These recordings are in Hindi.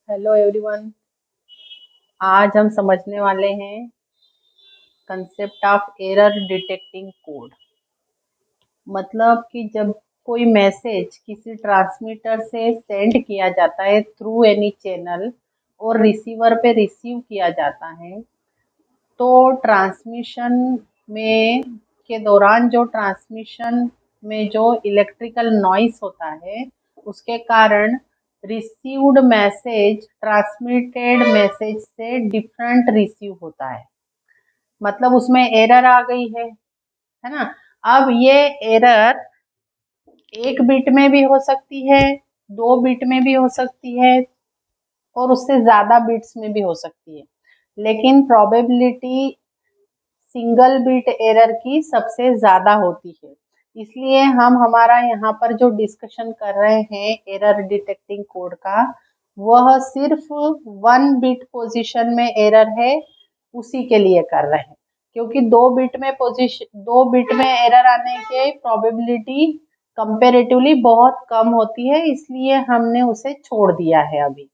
Hello everyone. आज हम समझने वाले हैं concept of error detecting code. मतलब कि जब कोई मैसेज किसी ट्रांसमीटर से सेंड किया जाता है थ्रू एनी चैनल और रिसीवर पे रिसीव किया जाता है, तो ट्रांसमिशन में के दौरान जो ट्रांसमिशन में जो इलेक्ट्रिकल नॉइस होता है उसके कारण रिसीव्ड मैसेज ट्रांसमिटेड मैसेज से डिफरेंट रिसीव होता है। मतलब उसमें एरर आ गई है ना। अब ये एरर 1 बिट में भी हो सकती है, 2 बिट में भी हो सकती है और उससे ज़्यादा बिट्स में भी हो सकती है, लेकिन प्रोबेबिलिटी सिंगल बिट एरर की सबसे ज़्यादा होती है। इसलिए हम हमारा यहाँ पर जो डिस्कशन कर रहे हैं एरर डिटेक्टिंग कोड का, वह सिर्फ 1 बिट पोजीशन में एरर है उसी के लिए कर रहे हैं, क्योंकि 2 बिट में एरर आने के प्रोबेबिलिटी कंपेरेटिवली बहुत कम होती है, इसलिए हमने उसे छोड़ दिया है अभी।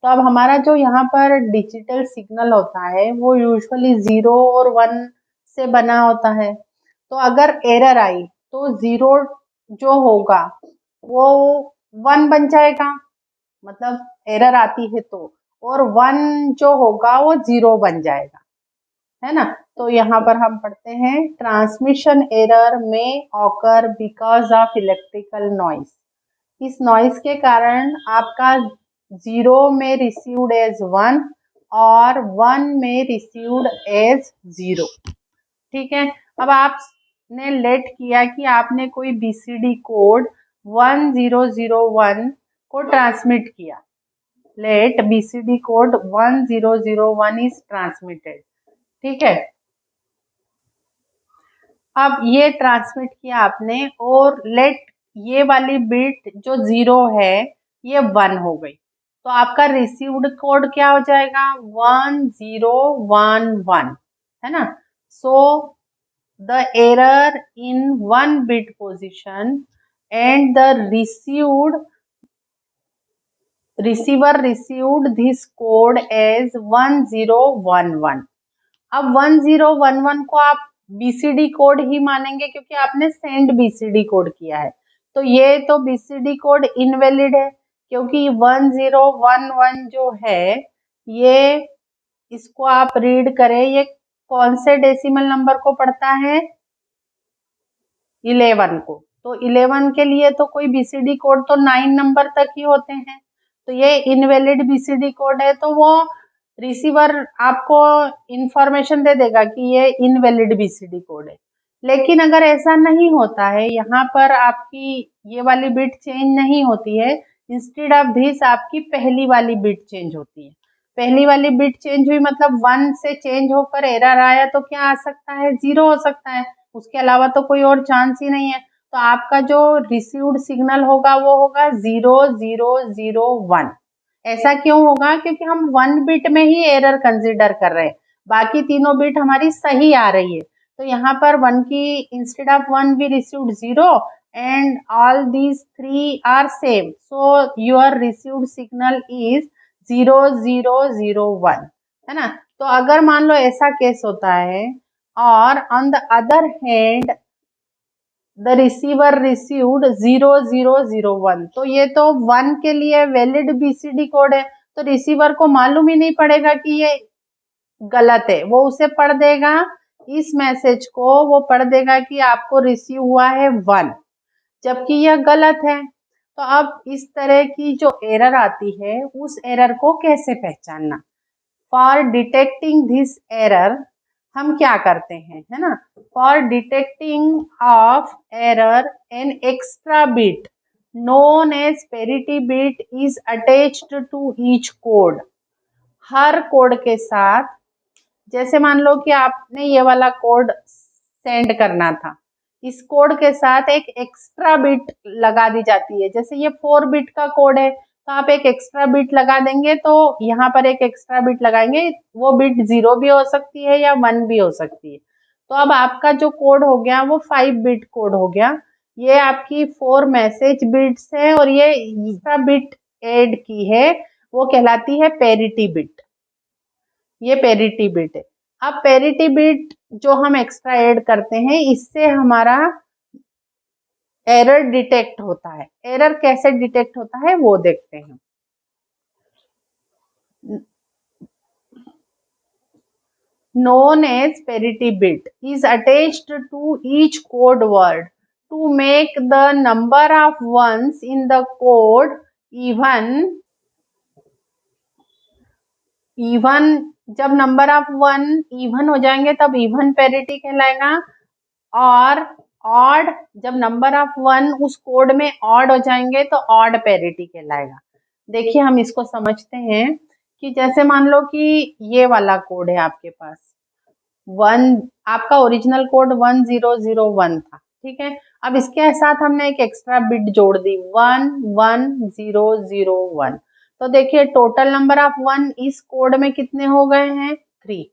तो अब हमारा जो यहाँ पर डिजिटल सिग्नल होता है वो यूजुअली 0 और 1 से बना होता है। तो अगर एरर आई तो 0 जो होगा वो 1 बन जाएगा, मतलब एरर आती है तो, और 1 जो होगा वो 0 बन जाएगा, है ना। तो यहाँ पर हम पढ़ते हैं ट्रांसमिशन एरर में occur because of electrical noise. इस नॉइस के कारण आपका 0 में रिसीव्ड एज 1 और 1 में रिसीव्ड एज 0। ठीक है। अब आपने लेट किया कि आपने कोई बीसीडी कोड 1001 को ट्रांसमिट किया। Let BCD code 1001 is transmitted. ठीक है। अब ये ट्रांसमिट किया आपने और लेट ये वाली बिट जो 0 है ये 1 हो गई, तो आपका रिसीव्ड कोड क्या हो जाएगा 1011, है ना। So the error in 1 bit position and the receiver received this code as 1011। अब 1011 को आप बीसीडी कोड ही मानेंगे क्योंकि आपने सेंड बीसीडी कोड किया है, तो ये तो बीसीडी कोड इनवैलिड है क्योंकि 1011 जो है ये, इसको आप रीड करें, ये कौन से डेसिमल नंबर को पढ़ता है 11 को। तो 11 के लिए तो कोई बीसीडी कोड तो 9 नंबर तक ही होते हैं, तो ये इनवैलिड बीसीडी कोड है, तो वो रिसीवर आपको इंफॉर्मेशन दे देगा कि ये इनवैलिड बीसीडी कोड है। लेकिन अगर ऐसा नहीं होता है, यहाँ पर आपकी ये वाली बिट चेंज नहीं होती है, इंस्टेड ऑफ दिस आपकी पहली वाली बिट चेंज होती है। पहली वाली बिट चेंज हुई मतलब 1 से चेंज होकर एरर आया तो क्या आ सकता है 0 हो सकता है, उसके अलावा तो कोई और चांस ही नहीं है। तो आपका जो रिसीव्ड सिग्नल होगा वो होगा 0001। ऐसा क्यों होगा, क्योंकि हम 1 बिट में ही एरर कंसीडर कर रहे हैं, बाकी तीनों बिट हमारी सही आ रही है। तो यहाँ पर 1 की instead of 1 we received 0 and all these 3 are same, so your received signal is 0001, है ना। तो अगर मान लो ऐसा केस होता है और on the other hand the receiver received 0001, तो ये तो 1 के लिए वैलिड बीसीडी कोड है, तो रिसीवर को मालूम ही नहीं पड़ेगा कि ये गलत है, वो उसे पढ़ देगा, इस मैसेज को वो पढ़ देगा कि आपको रिसीव हुआ है 1, जबकि यह गलत है। तो अब इस तरह की जो एरर आती है उस एरर को कैसे पहचानना। फॉर डिटेक्टिंग दिस एरर हम क्या करते हैं, है ना। For detecting of error an extra bit known as parity bit is attached to each code. हर कोड के साथ, जैसे मान लो कि आपने ये वाला कोड सेंड करना था, इस कोड के साथ एक एक्स्ट्रा बिट लगा दी जाती है। जैसे ये 4 बिट का कोड है तो आप एक एक्स्ट्रा बिट लगा देंगे, तो यहाँ पर एक एक्स्ट्रा बिट लगाएंगे, वो बिट 0 भी हो सकती है या 1 भी हो सकती है। तो अब आपका जो कोड हो गया वो 5 बिट कोड हो गया। ये आपकी 4 मैसेज बिट्स है और ये एक्स्ट्रा बिट ऐड की है वो कहलाती है पैरिटी बिट। ये पैरिटी बिट है। अब पैरिटी बिट जो हम एक्स्ट्रा ऐड करते हैं, इससे हमारा एरर डिटेक्ट होता है। एरर कैसे डिटेक्ट होता है वो देखते हैं। Known as parity bit is attached to each code word to make the number of ones in the code even जब नंबर ऑफ वन इवन हो जाएंगे तब इवन पैरिटी कहलाएगा, और ऑड जब नंबर ऑफ वन उस कोड में ऑड हो जाएंगे तो ऑड पैरिटी कहलाएगा। देखिए हम इसको समझते हैं कि जैसे मान लो कि ये वाला कोड है आपके पास, आपका ओरिजिनल कोड 1001 था, ठीक है। अब इसके साथ हमने एक एक्स्ट्रा बिट जोड़ दी 11001। तो देखिए टोटल नंबर ऑफ वन इस कोड में कितने हो गए हैं, 3।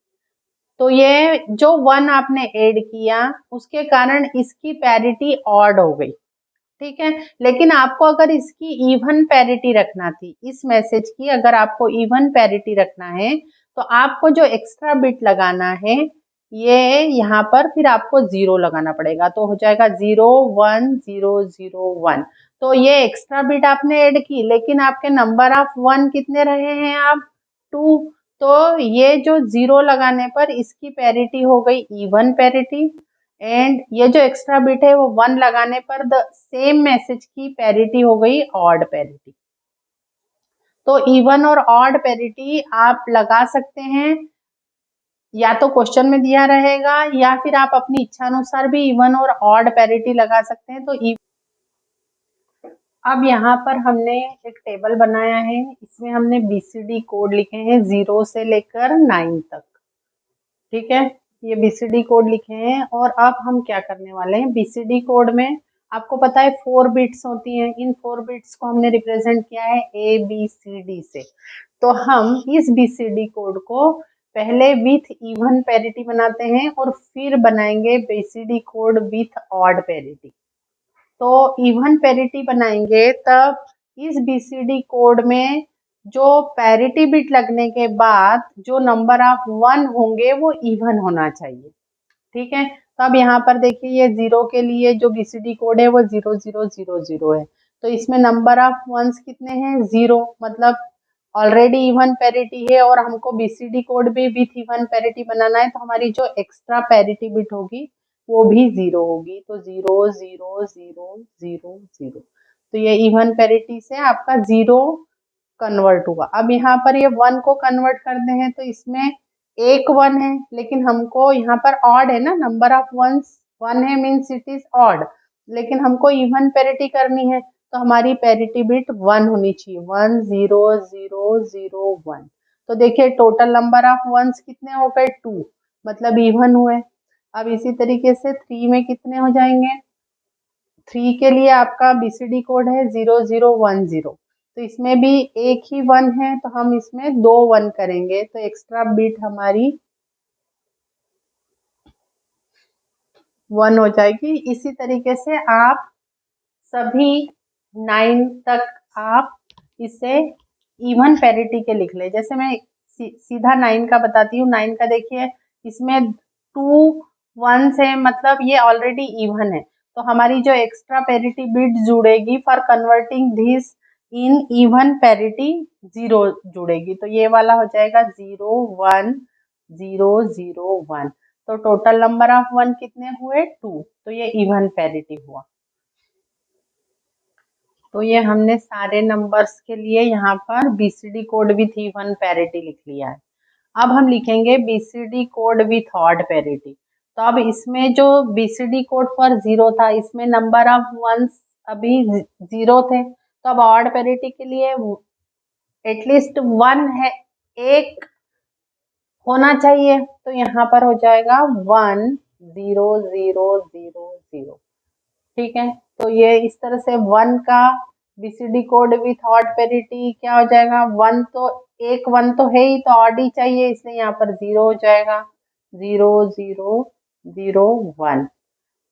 तो ये जो 1 आपने ऐड किया उसके कारण इसकी पैरिटी ऑड हो गई, ठीक है। लेकिन आपको अगर इसकी इवन पैरिटी रखना थी, इस मैसेज की अगर आपको इवन पैरिटी रखना है तो आपको जो एक्स्ट्रा बिट लगाना है ये यहाँ पर फिर आपको 0 लगाना पड़ेगा। तो हो जाएगा 01001। तो ये एक्स्ट्रा बिट आपने ऐड की, लेकिन आपके नंबर ऑफ वन कितने रहे हैं अब 2। तो ये जो 0 लगाने पर इसकी पैरिटी हो गई इवन पैरिटी, एंड ये जो एक्स्ट्रा बिट है वो 1 लगाने पर द सेम मैसेज की पैरिटी हो गई ऑड पैरिटी। तो इवन और ऑड पैरिटी आप लगा सकते हैं, या तो क्वेश्चन में दिया रहेगा या फिर आप अपनी इच्छा अनुसार भी इवन और ऑड पैरिटी लगा सकते हैं। तो अब यहाँ पर हमने एक टेबल बनाया है, इसमें हमने बीसीडी कोड लिखे हैं 0 से लेकर 9 तक, ठीक है। ये बीसीडी कोड लिखे हैं और अब हम क्या करने वाले हैं, बीसीडी कोड में आपको पता है 4 बिट्स होती हैं। इन 4 बिट्स को हमने रिप्रेजेंट किया है ABCD से। तो हम इस बीसीडी कोड को पहले विथ इवन पैरिटी बनाते हैं और फिर बनाएंगे BCD code with odd parity. तो इवन पैरिटी बनाएंगे तब इस बीसीडी कोड में जो पैरिटी बिट लगने के बाद जो नंबर ऑफ 1 होंगे वो इवन होना चाहिए, ठीक है। तो अब यहाँ पर देखिए ये 0 के लिए जो बीसीडी कोड है वो 0000 है। तो इसमें नंबर ऑफ वंस कितने हैं, 0, मतलब ऑलरेडी इवन पैरिटी है और हमको बीसीडी कोड भी विथ इवन पैरिटी बनाना है। तो हमारी जो एक्स्ट्रा पैरिटी बिट होगी वो भी 0 होगी। तो 00000। तो ये इवन पैरिटी से आपका 0 कन्वर्ट हुआ। अब यहाँ पर ये 1 को कन्वर्ट करते हैं तो इसमें एक 1 है, लेकिन हमको यहाँ पर ऑड है ना, नंबर ऑफ वंस 1 है मीन्स इट इज ऑड, लेकिन हमको इवन पैरिटी करनी है तो हमारी पैरिटी बिट 1 होनी चाहिए, 10001। तो देखिए टोटल नंबर ऑफ वंस कितने हो गए, 2, मतलब इवन हुए। अब इसी तरीके से 3 में कितने हो जाएंगे, 3 के लिए आपका बीसीडी कोड है 0010। तो इसमें भी एक ही 1 है तो हम इसमें 2 1 करेंगे तो एक्स्ट्रा बिट हमारी 1 हो जाएगी। इसी तरीके से आप सभी 9 तक आप इसे इवन पैरिटी के लिख ले। जैसे मैं सीधा 9 का बताती हूँ। 9 का देखिए इसमें 2 1s है, मतलब ये ऑलरेडी इवन है। तो हमारी जो एक्स्ट्रा पैरिटी बिट जुड़ेगी for converting this in even parity 0 जुड़ेगी। तो ये वाला हो जाएगा 01001। तो टोटल नंबर ऑफ 1 कितने हुए, 2। तो ये इवन पैरिटी हुआ। तो ये हमने सारे नंबर्स के लिए यहाँ पर BCD code with even parity लिख लिया है। अब हम लिखेंगे BCD code with odd parity. तो अब इसमें जो बीसीडी कोड फॉर 0 था, इसमें नंबर ऑफ वंस अभी 0 थे, तो अब ऑड पैरिटी के लिए एटलीस्ट 1 है, एक होना चाहिए। तो यहाँ पर हो जाएगा 10000, ठीक है। तो ये इस तरह से 1 का BCD code with odd parity क्या हो जाएगा, 1 तो एक 1 तो है ही, तो ऑड ही चाहिए, इसलिए यहाँ पर 0 हो जाएगा, 0001,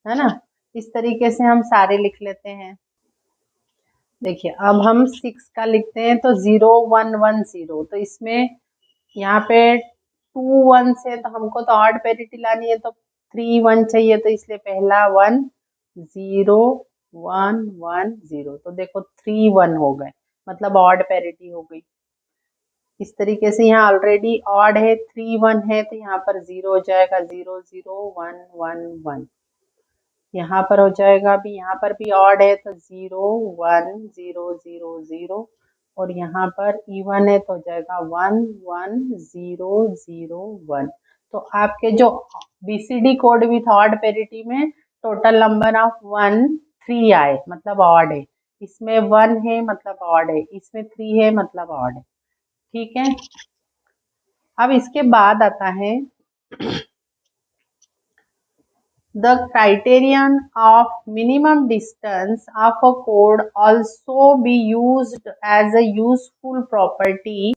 है ना। इस तरीके से हम सारे लिख लेते हैं। देखिए अब हम 6 का लिखते हैं तो 0110, तो इसमें यहाँ पे 2 1 है तो हमको तो ऑड पैरिटी लानी है, तो 3 1 चाहिए, तो इसलिए पहला 1 0 1 1 0, तो देखो 3 1 हो गए, मतलब ऑड पैरिटी हो गई। इस तरीके से यहाँ ऑलरेडी ऑड है, 3 1 है, तो यहाँ पर 0 हो जाएगा, 0 0 1 1 1। यहाँ पर हो जाएगा, अभी यहाँ पर भी ऑड है तो 0 1 0 0 0, और यहाँ पर इवन है तो हो जाएगा 1 1 0 0 1। तो आपके जो BCD code with odd parity में टोटल नंबर ऑफ 1 3 आए, मतलब ऑड है। इसमें 1 है मतलब ऑड है, इसमें 3 है मतलब ऑड है। ठीक है, अब इसके बाद आता है the criterion of minimum distance of a code also be used as a useful property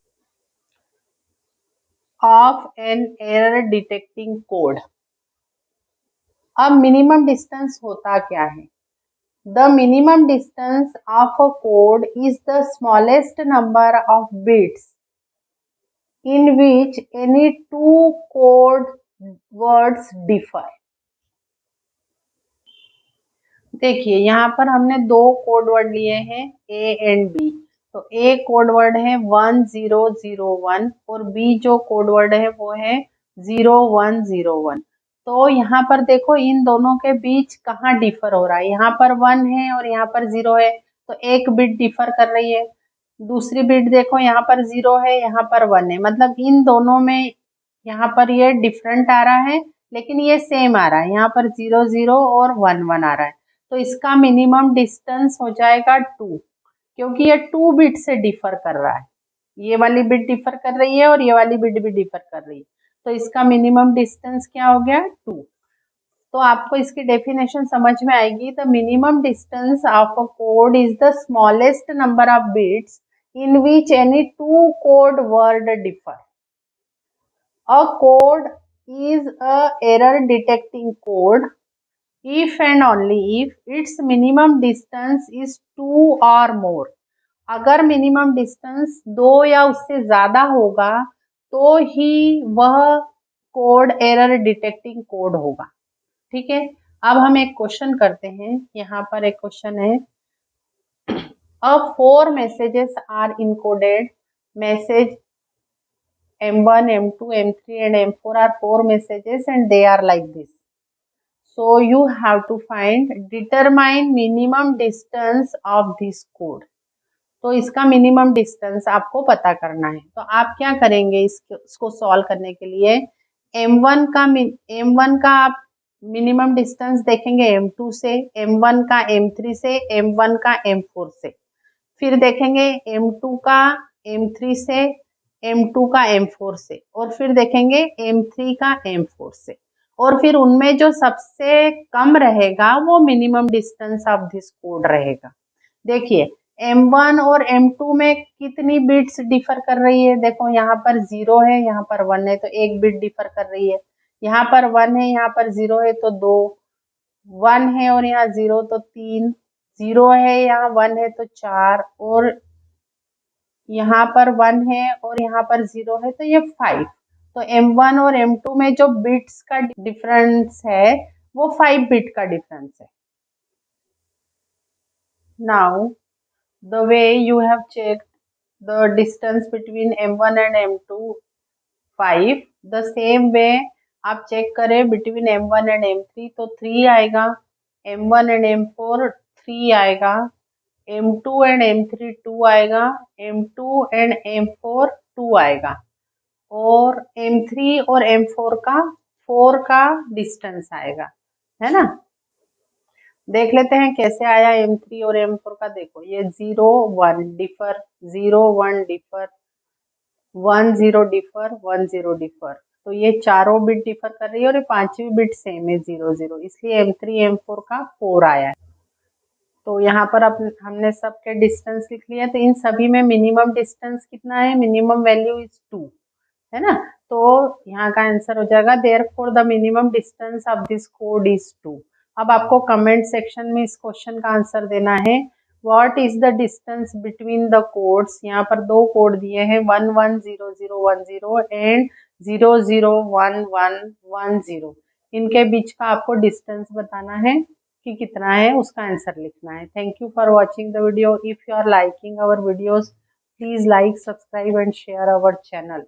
of an error detecting code। अब मिनिमम डिस्टेंस होता क्या है? The minimum distance of a code is the smallest number of bits in which any two code words differ। देखिए यहाँ पर हमने दो कोड वर्ड लिए हैं ए एंड बी, तो ए कोड वर्ड है 1001 और बी जो कोड वर्ड है वो है 0101। तो यहाँ पर देखो इन दोनों के बीच कहाँ डिफर हो रहा है, यहाँ पर 1 है और यहाँ पर 0 है, तो एक बिट डिफर कर रही है। दूसरी बिट देखो यहाँ पर 0 है, यहाँ पर 1 है, मतलब इन दोनों में यहाँ पर ये डिफरेंट आ रहा है, लेकिन ये सेम आ रहा है, यहाँ पर 0 0 और 1 1 आ रहा है। तो इसका मिनिमम डिस्टेंस हो जाएगा 2, क्योंकि ये 2 बिट से डिफर कर रहा है, ये वाली बिट डिफर कर रही है और ये वाली बिट भी डिफर कर रही है, तो इसका मिनिमम डिस्टेंस क्या हो गया 2। तो आपको इसकी डेफिनेशन समझ में आएगी। The minimum distance of a code is the smallest number of bits in which any two code word differ. A code is a error detecting code if and only if its minimum distance is 2 or more। अगर मिनिमम डिस्टेंस 2 या उससे ज्यादा होगा तो ही वह कोड एरर डिटेक्टिंग कोड होगा। ठीक है, अब हम एक क्वेश्चन करते हैं। यहाँ पर एक क्वेश्चन है, अब 4 messages are encoded, message M1 M2 M3 and M4 are 4 messages and they are like this। So you have to determine minimum distance of this code। तो इसका मिनिमम डिस्टेंस आपको पता करना है। तो आप क्या करेंगे, इसको सॉल्व करने के लिए M1 का आप मिनिमम डिस्टेंस देखेंगे M2 से, M1 का M3 से, M1 का M4 से, फिर देखेंगे M2 का M3 से, M2 का M4 से, और फिर देखेंगे M3 का M4 से, और फिर उनमें जो सबसे कम रहेगा वो minimum distance of this code रहेगा। देखिए M1 और M2 में कितनी बिट्स डिफर कर रही है, देखो यहाँ पर 0 है, यहाँ पर 1 है, तो एक बिट डिफर कर रही है। यहाँ पर 1 है, यहाँ पर 0 है तो 2, 1 है और यहाँ 0 तो 3, 0 है यहाँ 1 है तो 4, और यहाँ पर 1 है और यहाँ पर 0 है तो ये 5। तो M1 और M2 में जो बिट्स का डिफरेंस है वो 5 बिट का डिफरेंस है। Now the way you have checked the distance between M1 and M2 5, the same way आप चेक करें between M1 and M3 तो 3 आएगा, M1 and M4 3 आएगा, M2 and M3 2 आएगा, M2 and M4 2 आएगा, और M3 और M4 का 4 का डिस्टेंस आएगा, है ना। देख लेते हैं कैसे आया M3 और M4 का। देखो ये 0 1 डिफर, 0 1 डिफर, 1 0 डिफर, 1 0 डिफर, तो ये चारों बिट डिफर कर रही है और ये पांचवी बिट सेम है 0 0, इसलिए M3 M4 का 4 आया है। तो यहाँ पर अब हमने सबके डिस्टेंस लिख लिया, तो इन सभी में मिनिमम डिस्टेंस कितना है, मिनिमम वैल्यू इज 2, है ना। तो यहाँ का आंसर हो जाएगा therefore the minimum distance of this code is 2। अब आपको कमेंट सेक्शन में इस क्वेश्चन का आंसर देना है। What is the distance between the codes. यहाँ पर दो कोड दिए हैं 110010 एंड 001110। इनके बीच का आपको डिस्टेंस बताना है कि कितना है, उसका आंसर लिखना है। Thank you for watching the video. If you are liking our videos, please like, subscribe and share our channel.